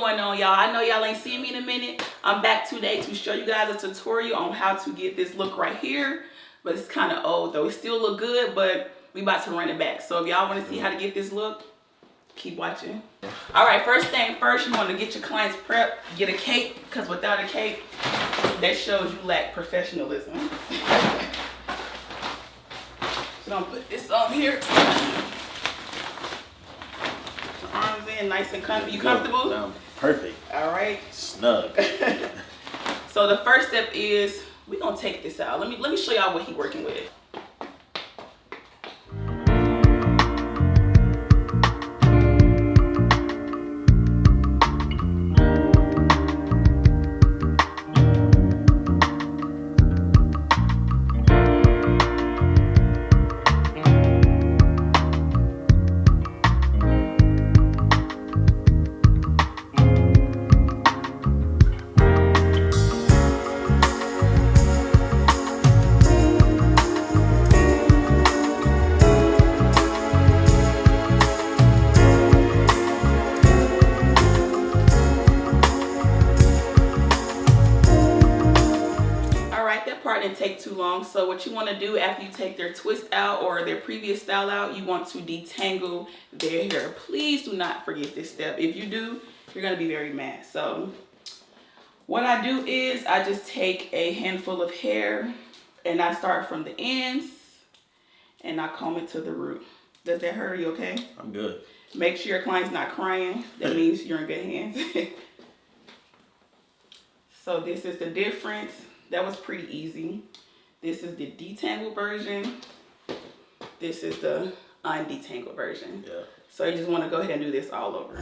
going on, y'all? I know y'all ain't seen me in a minute. I'm back today to show you guys a tutorial on how to get this look right here. But it's kind of old though. It still look good, but we about to run it back. So if y'all want to see how to get this look, keep watching. All right, first thing first, you want to get your clients prepped. Get a cape, because without a cape, that shows you lack professionalism. So I'm gonna put this on here. Arms in, nice and comfy. You comfortable? Perfect. All right. Snug. So the first step is we're gonna take this out. Let me show y'all what he's working with. Didn't take too long. So what you want to do after you take their twist out or their previous style out, you want to detangle their hair. Please do not forget this step. If you do, you're going to be very mad. So what I do is I just take a handful of hair and I start from the ends and I comb it to the root. Does that hurt? You okay? I'm good. Make sure your client's not crying. That means you're in good hands. So this is the difference. That was pretty easy. This is the detangled version. This is the undetangled version. Yeah. So you just want to go ahead and do this all over.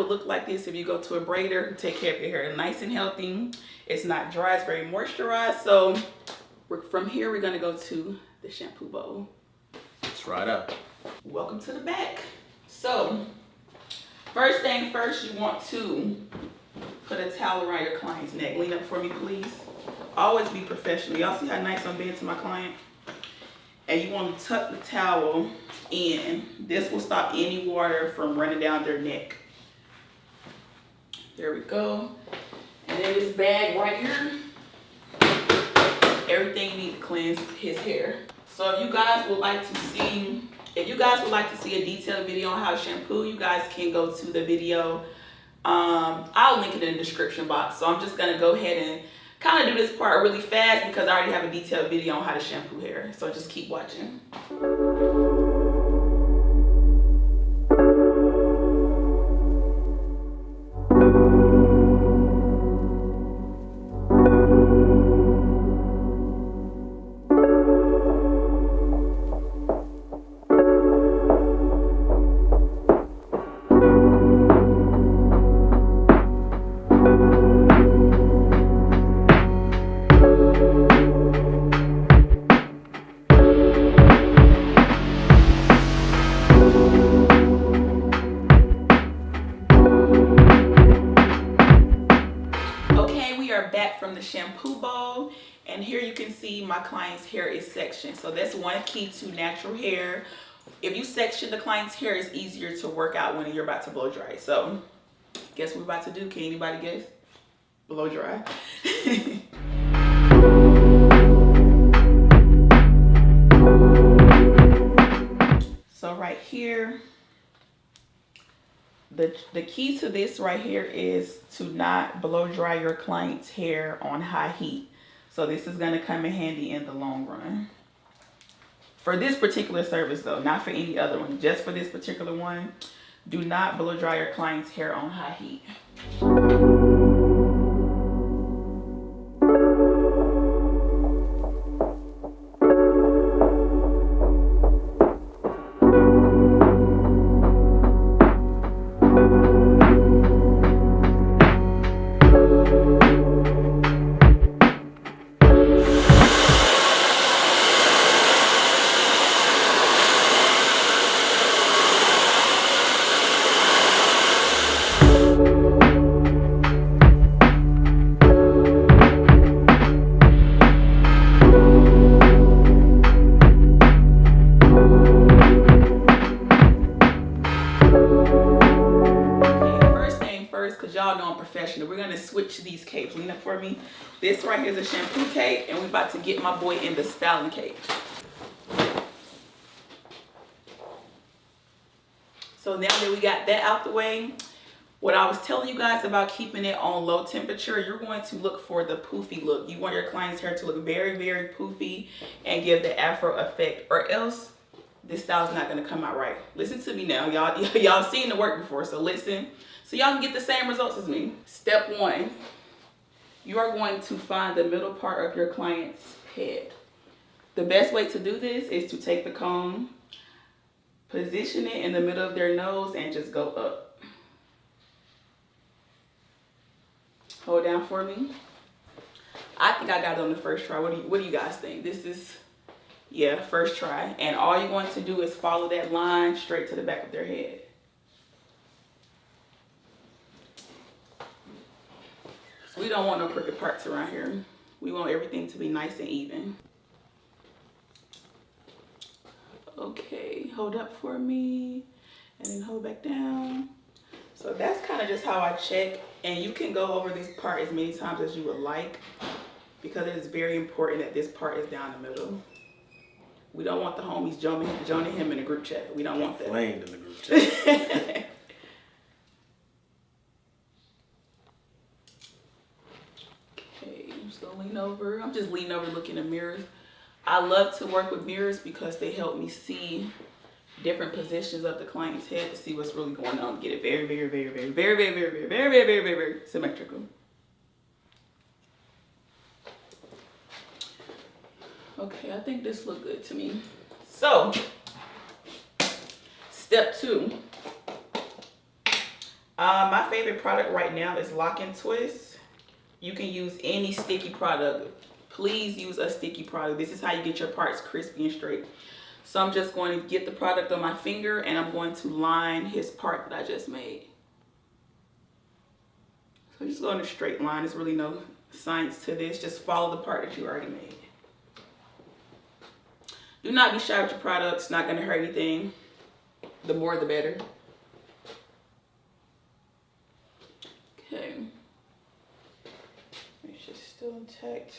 Look like this if you go to a braider. Take care of your hair nice and healthy. It's not dry, it's very moisturized. So from here we're going to go to the shampoo bowl. Let's ride up. Welcome to the back. So first thing first, you want to put a towel around your client's neck. Lean up for me, please. Always be professional. Y'all see how nice I'm being to my client? And you want to tuck the towel in. This will stop any water from running down their neck. There we go. And then this bag right here, everything you need to cleanse his hair. So if you guys would like to see, a detailed video on how to shampoo, you guys can go to the video. I'll link it in the description box. So I'm just gonna go ahead and kind of do this part really fast because I already have a detailed video on how to shampoo hair. So just keep watching. Back from the shampoo bowl, and here you can see my client's hair is sectioned. So that's one key to natural hair. If you section the client's hair, it's easier to work out when you're about to blow dry. So guess what we're about to do? Can anybody guess? Blow dry. So right here, the key to this right here is to not blow dry your client's hair on high heat. So this is going to come in handy in the long run. For this particular service though, not for any other one, just for this particular one, do not blow dry your client's hair on high heat. professional. We're gonna switch these capes. Lean up for me. This right here is a shampoo cape, and we're about to get my boy in the styling cape. So now that we got that out the way, what I was telling you guys about keeping it on low temperature, you're going to look for the poofy look. You want your client's hair to look very, very poofy and give the afro effect, or else this style is not going to come out right. Listen to me now. Y'all seen the work before, so listen. So y'all can get the same results as me. Step 1, you are going to find the middle part of your client's head. The best way to do this is to take the comb, position it in the middle of their nose, and just go up. Hold down for me. I think I got it on the first try. What do you guys think? This is, yeah, first try. And all you're going to do is follow that line straight to the back of their head. We don't want no crooked parts around here. We want everything to be nice and even. Okay, hold up for me and then hold back down. So that's kind of just how I check, and you can go over this part as many times as you would like, because it is very important that this part is down the middle. We don't want the homies joining him in a group chat. We don't want that. Flamed in the group chat. Okay, I'm just gonna lean over. I'm just leaning over looking in mirrors. I love to work with mirrors because they help me see different positions of the client's head to see what's really going on. Get it very, very, very, very, very, very, very, very, very, very, very, very symmetrical. Okay, I think this looked good to me. So, step 2. My favorite product right now is Lock and Twist. You can use any sticky product. Please use a sticky product. This is how you get your parts crispy and straight. So I'm just going to get the product on my finger and I'm going to line his part that I just made. So just go in a straight line. There's really no science to this. Just follow the part that you already made. Do not be shy with your products. It's not going to hurt anything. The more the better. Okay. It's just still intact.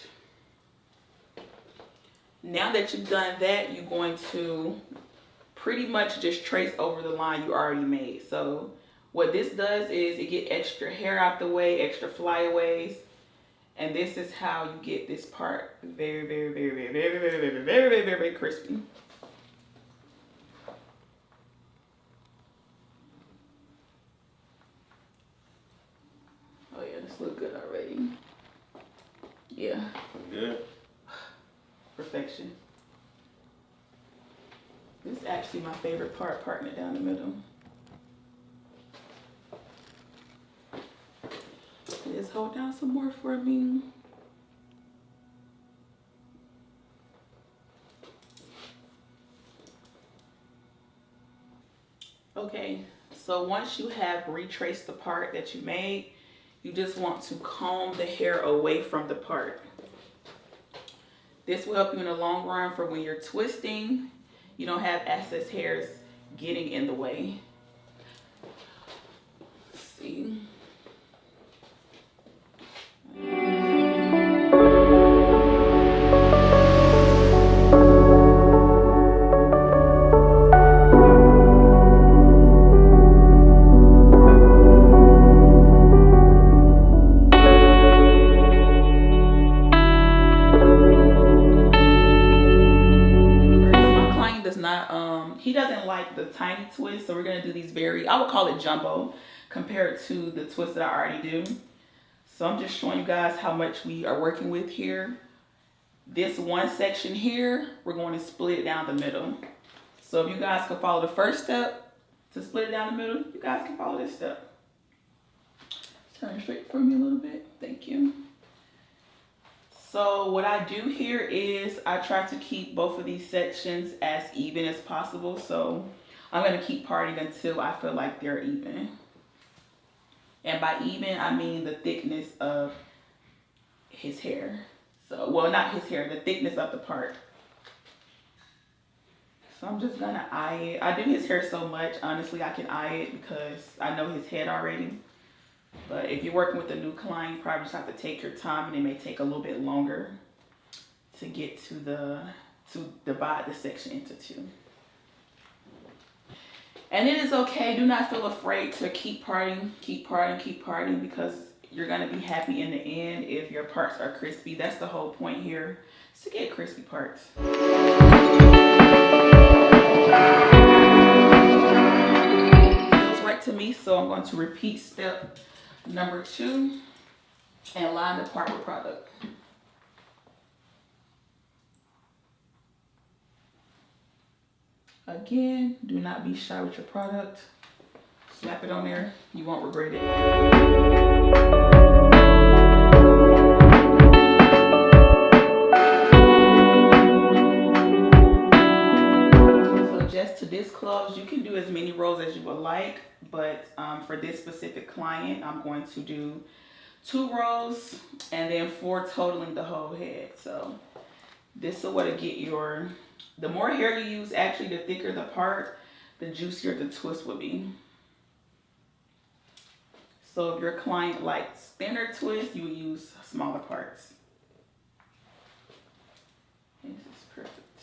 Now that you've done that, you're going to pretty much just trace over the line you already made. So what this does is it gets extra hair out the way, extra flyaways. And this is how you get this part very, very, very, very, very, very, very, very, very, very, very crispy. Oh yeah, this looks good already. Yeah. Good. Perfection. This is actually my favorite part, parting it down the middle. Just hold down some more for me. Okay, so once you have retraced the part that you made, you just want to comb the hair away from the part. This will help you in the long run for when you're twisting. You don't have excess hairs getting in the way. Let's see. He doesn't like the tiny twist, so we're gonna do these very, I would call it jumbo compared to the twist that I already do. So I'm just showing you guys how much we are working with here. This one section here, we're going to split it down the middle. So if you guys can follow the first step to split it down the middle, you guys can follow this step. Turn straight for me a little bit, thank you. So what I do here is I try to keep both of these sections as even as possible. So I'm going to keep parting until I feel like they're even. And by even, I mean the thickness of his hair. So, well, not his hair, the thickness of the part. So I'm just going to eye it. I do his hair so much, honestly, I can eye it because I know his head already. But if you're working with a new client, you probably just have to take your time, and it may take a little bit longer to get to divide the section into two. And it is okay. Do not feel afraid to keep parting, because you're gonna be happy in the end if your parts are crispy. That's the whole point here, is to get crispy parts. Feels right to me, so I'm going to repeat step number 2 and line the part with product. Again, do not be shy with your product. Slap it on there, you won't regret it. So just to disclose, you can do as many rows as you would like, but for this specific client, I'm going to do 2 rows and then 4 totaling the whole head. So this is what to get your, the more hair you use, actually, the thicker the part, the juicier the twist will be. So if your client likes thinner twists, you will use smaller parts. This is perfect.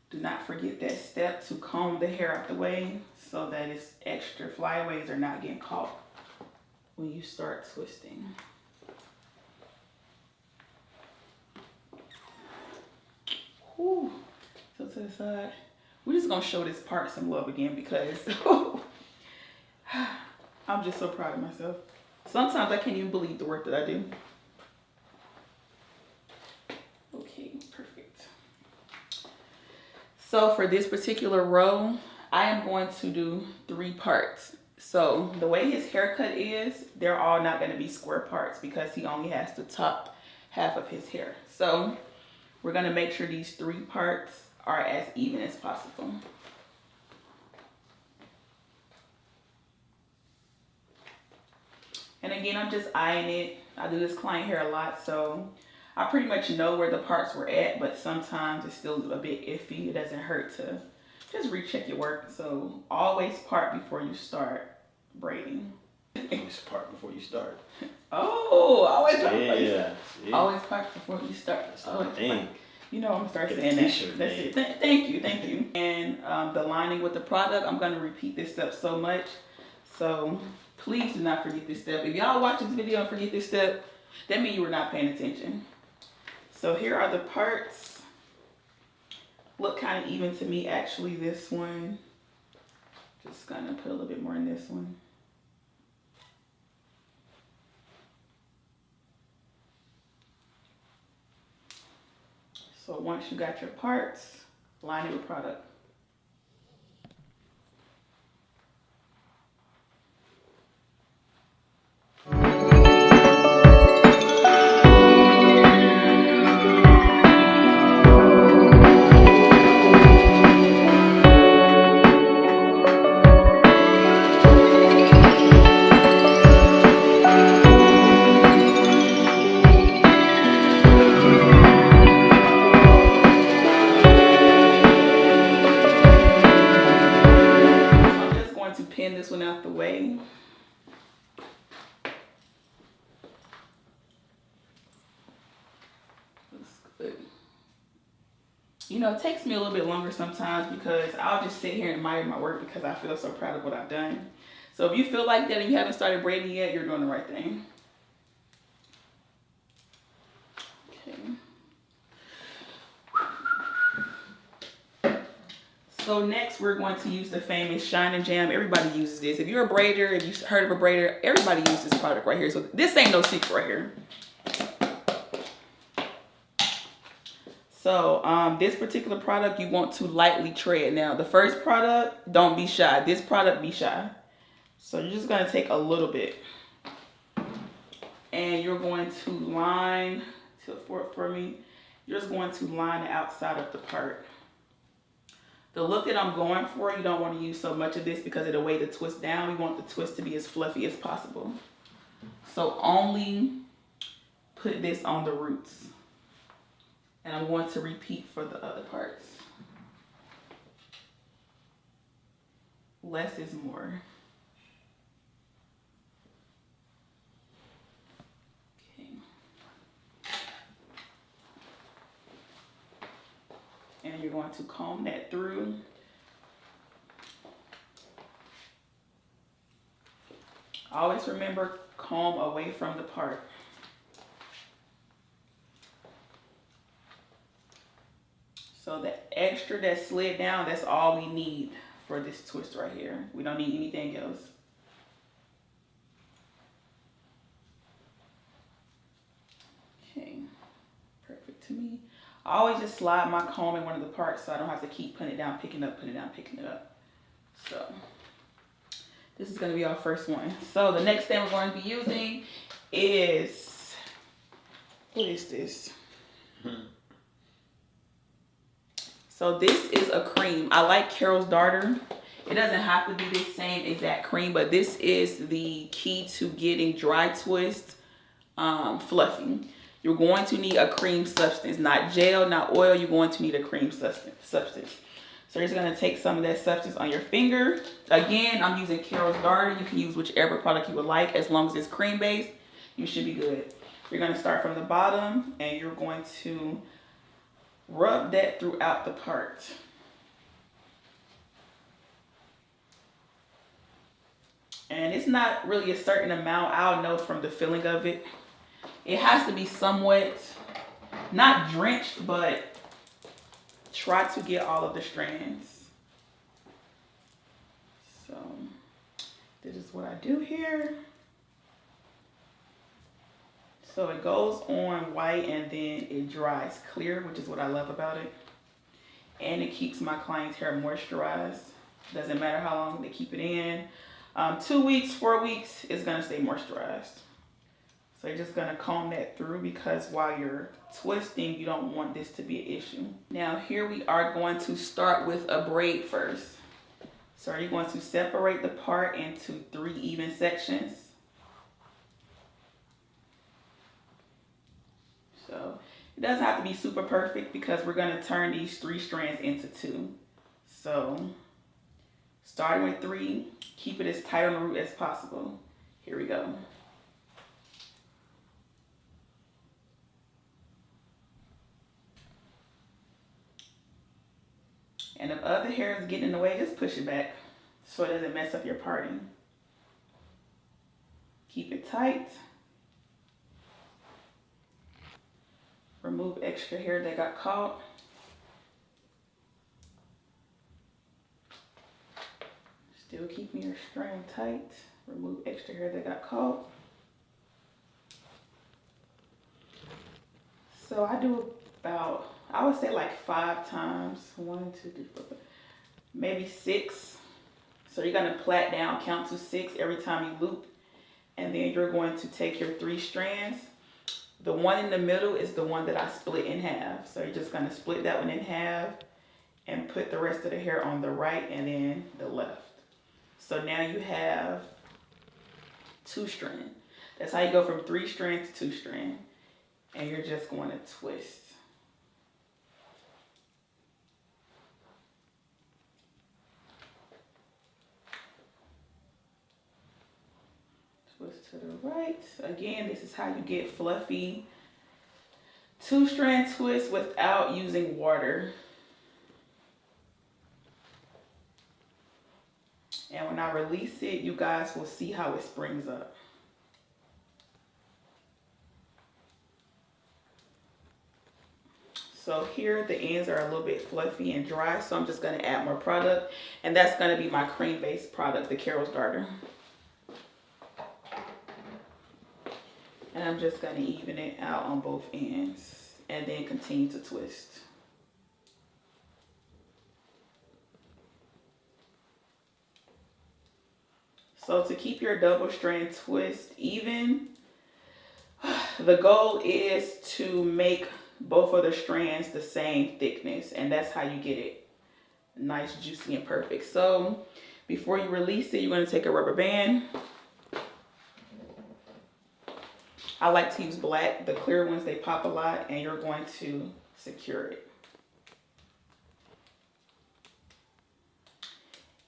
Do not forget that step to comb the hair out the way so that its extra flyaways are not getting caught when you start twisting. Whew. So to the side. We're just gonna show this part some love again because I'm just so proud of myself. Sometimes I can't even believe the work that I do. Okay, perfect. So for this particular row, I am going to do 3 parts. So the way his haircut is, they're all not gonna be square parts because he only has the top half of his hair. So we're gonna make sure these 3 parts are as even as possible. And again, I'm just eyeing it. I do this client hair a lot, so I pretty much know where the parts were at, but sometimes it's still a bit iffy. It doesn't hurt to just recheck your work. So always part before you start braiding. Always part before you start. Oh, always part before you Yeah. start. Always part before you start. That's the thing. You know, I'm gonna start Get a saying that. t-shirt That's made. it. Thank you, thank you. And the lining with the product, I'm gonna repeat this step so much. So please do not forget this step. If y'all watch this video and forget this step, that means you were not paying attention. So here are the parts. Look kind of even to me, actually. This one, just gonna put a little bit more in this one. So once you got your parts, line it with product. Pin this one out the way. Looks good. You know, it takes me a little bit longer sometimes because I'll just sit here and admire my work because I feel so proud of what I've done. So if you feel like that and you haven't started braiding yet, you're doing the right thing. Okay. So next we're going to use the famous Shine and Jam. Everybody uses this. If you're a braider, if you've heard of a braider, everybody uses this product right here. So this ain't no secret right here. So this particular product, you want to lightly tread. Now the first product, don't be shy. This product, be shy. So you're just gonna take a little bit. And you're going to line, for me, you're just going to line the outside of the part. The look that I'm going for, you don't want to use so much of this because of the way the twist down. We want the twist to be as fluffy as possible. So only put this on the roots. And I'm going to repeat for the other parts. Less is more. to comb that through. Always remember, comb away from the part. So the extra that slid down, that's all we need for this twist right here. We don't need anything else. Okay, perfect to me. I always just slide my comb in one of the parts so I don't have to keep putting it down, picking it up, putting it down, picking it up. So this is going to be our first one. So the next thing we're going to be using is, what is this? So this is a cream. I like Carol's Darter. It doesn't have to be the same exact cream, but this is the key to getting dry twist fluffy. You're going to need a cream substance, not gel, not oil. You're going to need a cream substance. So you're just going to take some of that substance on your finger. Again, I'm using Carol's Darter. You can use whichever product you would like. As long as it's cream based, you should be good. You're going to start from the bottom and you're going to rub that throughout the part. And it's not really a certain amount. I'll know from the feeling of it. It has to be somewhat, not drenched, but try to get all of the strands. So this is what I do here. So it goes on white and then it dries clear, which is what I love about it. And it keeps my client's hair moisturized. Doesn't matter how long they keep it in. 2 weeks, 4 weeks, it's gonna stay moisturized. So you're just gonna comb that through because while you're twisting, you don't want this to be an issue. Now here we are going to start with a braid first. So you're going to separate the part into 3 even sections. So it doesn't have to be super perfect because we're gonna turn these 3 strands into 2. So starting with 3, keep it as tight on the root as possible. Here we go. And if other hair is getting in the way, just push it back so it doesn't mess up your parting. Keep it tight. Remove extra hair that got caught. Still keeping your strand tight. Remove extra hair that got caught. So I do about, I would say like 5 times. 1, 2, 3, 4, 5, maybe 6. So you're gonna plait down, count to 6 every time you loop. And then you're going to take your 3 strands. The one in the middle is the one that I split in half. So you're just gonna split that one in half and put the rest of the hair on the right and then the left. So now you have 2 strands. That's how you go from 3 strands to 2 strands. And you're just going to twist. Twist to the right. Again, this is how you get fluffy 2-strand twist without using water. And when I release it, you guys will see how it springs up. So here the ends are a little bit fluffy and dry, so I'm just going to add more product. And that's going to be my cream-based product, the Carol's Darter. And I'm just going to even it out on both ends and then continue to twist. So to keep your double strand twist even, the goal is to make both of the strands the same thickness, and that's how you get it nice, juicy, and perfect. So before you release it, you're going to take a rubber band. I like to use black. The clear ones, they pop a lot, and you're going to secure it.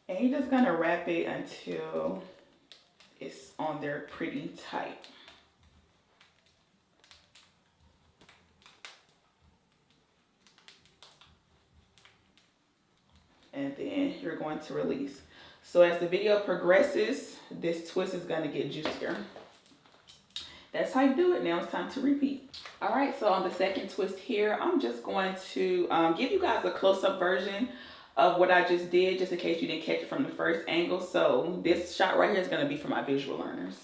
And you're just going to wrap it until it's on there pretty tight. and then you're going to release. So as the video progresses, this twist is going to get juicier. That's how you do it. Now it's time to repeat. All right, so on the second twist here, I'm just going to give you guys a close-up version of what I just did, just in case you didn't catch it from the first angle. So this shot right here is going to be for my visual learners.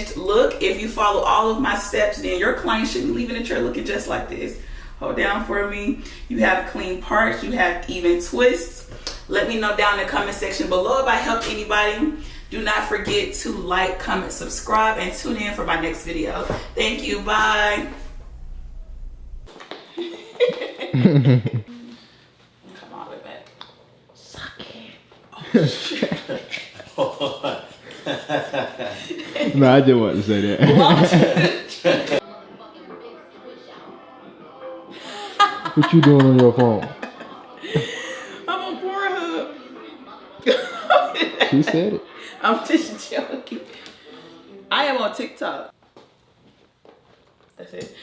finished look. If you follow all of my steps, then your client should be leaving the chair looking just like this. Hold down for me. You have clean parts, you have even twists. Let me know down in the comment section below if I helped anybody. Do not forget to like, comment, subscribe, and tune in for my next video. Thank you, bye. Come all the way back. Suck it. Oh, shit. No, I just wanted to say that. What you doing on your phone? I'm on Pornhub. She said it. I'm just joking. I am on TikTok. That's it.